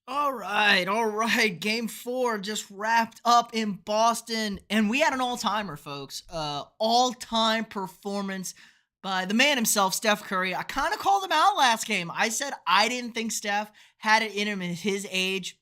All right. Game four just wrapped up in Boston, and we had an all-timer, folks. All-time performance by the man himself, Steph Curry. I kind of called him out last game. I said I didn't think Steph had it in him at his age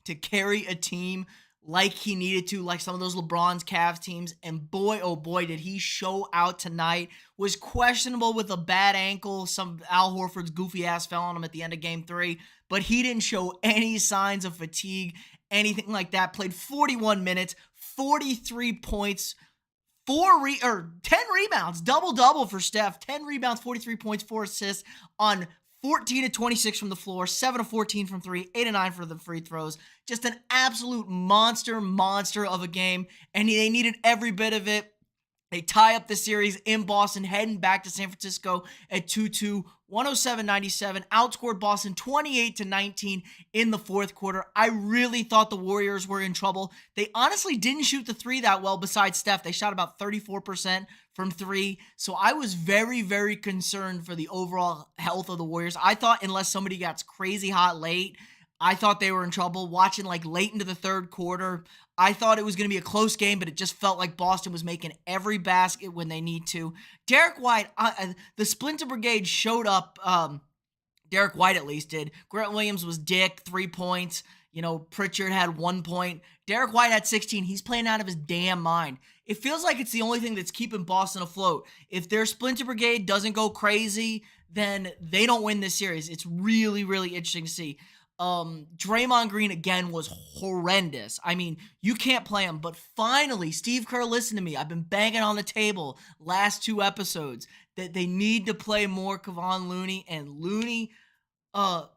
to carry a team like he needed to, like some of those LeBron's Cavs teams. And boy, oh boy, did he show out tonight. Was questionable with a bad ankle. Some Al Horford's goofy ass fell on him at the end of game three, but he didn't show any signs of fatigue, anything like that. Played 41 minutes, 43 points, 10 rebounds, double double for Steph. 10 rebounds, 43 points, 4 assists on 14 to 26 from the floor, 7 to 14 from three, 8 to 9 for the free throws. Just an absolute monster of a game, and they needed every bit of it. They tie up the series in Boston, heading back to San Francisco at 2-2, 107-97, outscored Boston 28-19 in the fourth quarter. I really thought the Warriors were in trouble. They honestly didn't shoot the three that well besides Steph. They shot about 34% from three. So I was very concerned for the overall health of the Warriors. I thought unless somebody got crazy hot late, I thought they were in trouble. Watching like late into the third quarter, I thought it was going to be a close game, but it just felt like Boston was making every basket when they need to. Derek White, the Splinter Brigade showed up. Derek White at least did. Grant Williams was dick, 3 points. Pritchard had 1 point. Derek White had 16. He's playing out of his damn mind. It feels like it's the only thing that's keeping Boston afloat. If their Splinter Brigade doesn't go crazy, then they don't win this series. It's really interesting to see. Draymond Green again was horrendous. I mean, you can't play him, but finally, Steve Kerr, listen to me. I've been banging on the table last 2 episodes that they need to play more Kevon Looney, and Looney,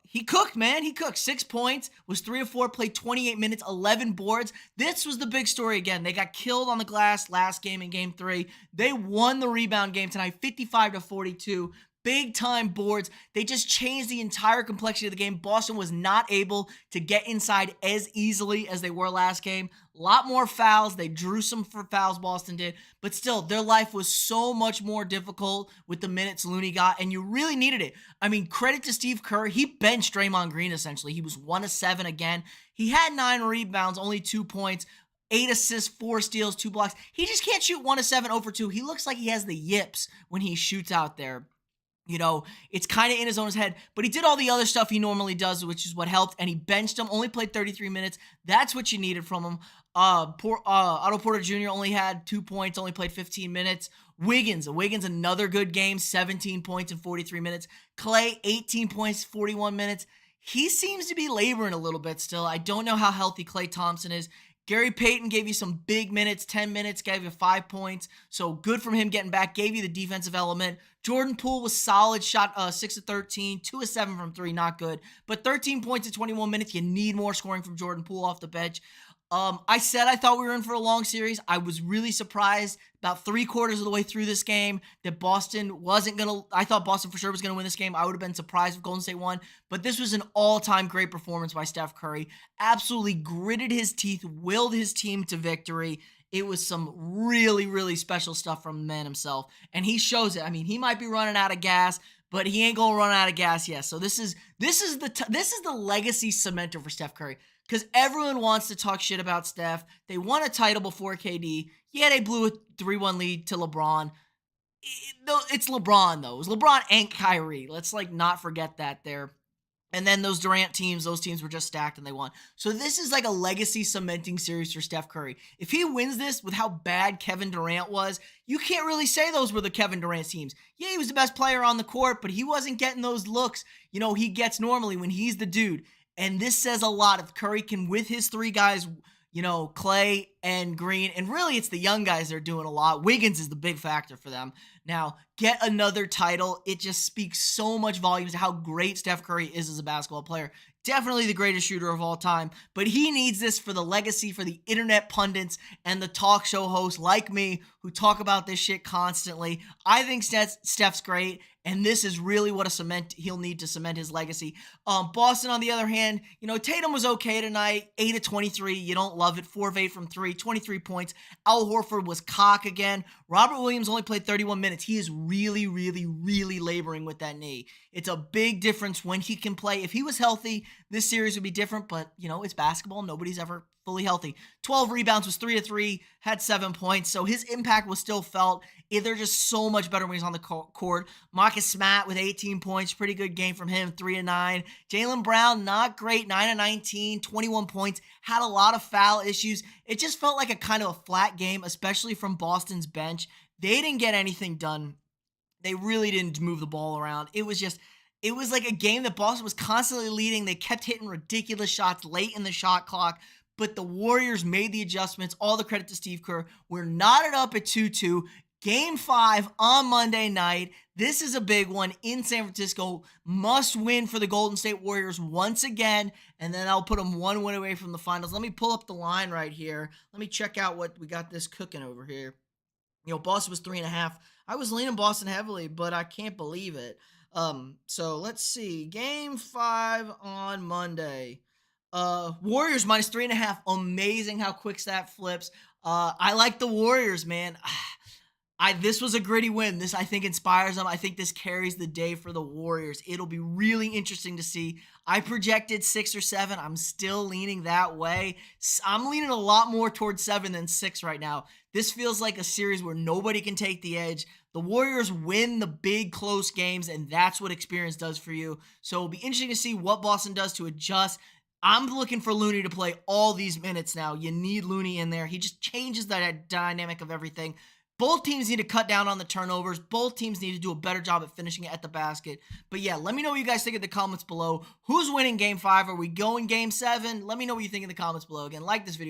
he cooked, man. He cooked 6 points, was 3 of 4, played 28 minutes, 11 boards. This was the big story again. They got killed on the glass last game in game 3. They won the rebound game tonight, 55-42. Big time boards. They just changed the entire complexity of the game. Boston was not able to get inside as easily as they were last game. A lot more fouls. They drew some for fouls, Boston did. But still, their life was so much more difficult with the minutes Looney got, and you really needed it. I mean, credit to Steve Kerr. He benched Draymond Green, essentially. He was 1 of 7 again. He had 9 rebounds, only 2 points. 8 assists, 4 steals, 2 blocks. He just can't shoot 1 of 7 over 2. He looks like he has the yips when he shoots out there. It's kind of in his own head, but he did all the other stuff he normally does, which is what helped, and he benched him, only played 33 minutes. That's what you needed from him. Otto Porter Jr. only had 2 points, only played 15 minutes. Wiggins, another good game, 17 points in 43 minutes. Clay, 18 points, 41 minutes. He seems to be laboring a little bit still. I don't know how healthy Klay Thompson is. Gary Payton gave you some big minutes, 10 minutes, gave you 5 points. So good from him getting back, gave you the defensive element. Jordan Poole was solid, shot 6 of 13, 2 of 7 from 3, not good. But 13 points in 21 minutes, you need more scoring from Jordan Poole off the bench. I said I thought we were in for a long series. I was really surprised about 3/4 of the way through this game that Boston wasn't going to. I thought Boston for sure was going to win this game. I would have been surprised if Golden State won. But this was an all-time great performance by Steph Curry. Absolutely gritted his teeth, willed his team to victory. It was some really special stuff from the man himself. And he shows it. I mean, he might be running out of gas, but he ain't going to run out of gas yet. So this is the legacy cementer for Steph Curry. Because everyone wants to talk shit about Steph. They won a title before KD. Yeah, they blew a 3-1 lead to LeBron. It's LeBron, though. It was LeBron and Kyrie. Let's, not forget that there. And then those Durant teams, those teams were just stacked and they won. So this is like a legacy cementing series for Steph Curry. If he wins this with how bad Kevin Durant was, you can't really say those were the Kevin Durant teams. Yeah, he was the best player on the court, but he wasn't getting those looks, he gets normally when he's the dude. And this says a lot. If Curry can, with his 3 guys, Clay and Green, and really it's the young guys that are doing a lot. Wiggins is the big factor for them. Now, get another title. It just speaks so much volumes to how great Steph Curry is as a basketball player. Definitely the greatest shooter of all time, but he needs this for the legacy, for the internet pundits and the talk show hosts like me who talk about this shit constantly. I think Steph's great, and this is really what he'll need to cement his legacy. Boston, on the other hand, Tatum was okay tonight, 8 of 23. You don't love it, 4 of 8 from 3. 3, 23 points. Al Horford was cock again. Robert Williams only played 31 minutes. He is really, really, really laboring with that knee. It's a big difference when he can play. If he was healthy, this series would be different, but, it's basketball. Nobody's ever fully healthy. 12 rebounds, was 3 of 3, had 7 points, so his impact was still felt. They're just so much better when he's on the court. Marcus Smart with 18 points, pretty good game from him, 3 of 9. Jaylen Brown, not great, 9 of 19, 21 points, had a lot of foul issues. It just felt like a kind of a flat game, especially from Boston's bench. They didn't get anything done. They really didn't move the ball around. It was like a game that Boston was constantly leading. They kept hitting ridiculous shots late in the shot clock, but the Warriors made the adjustments. All the credit to Steve Kerr. We're knotted up at 2-2. Game 5 on Monday night. This is a big one in San Francisco. Must win for the Golden State Warriors once again, and then I'll put them one win away from the finals. Let me pull up the line right here. Let me check out what we got this cooking over here. Boston was 3.5. I was leaning Boston heavily, but I can't believe it. So let's see. Game 5 on Monday. Warriors minus 3.5. Amazing how quick that flips. I like the Warriors, man. This was a gritty win. This, I think, inspires them. I think this carries the day for the Warriors. It'll be really interesting to see. I projected 6 or 7. I'm still leaning that way. I'm leaning a lot more towards 7 than 6 right now. This feels like a series where nobody can take the edge. The Warriors win the big, close games, and that's what experience does for you. So it'll be interesting to see what Boston does to adjust. I'm looking for Looney to play all these minutes now. You need Looney in there. He just changes the dynamic of everything. Both teams need to cut down on the turnovers. Both teams need to do a better job at finishing it at the basket. But yeah, let me know what you guys think in the comments below. Who's winning Game 5? Are we going Game 7? Let me know what you think in the comments below. Again, like this video.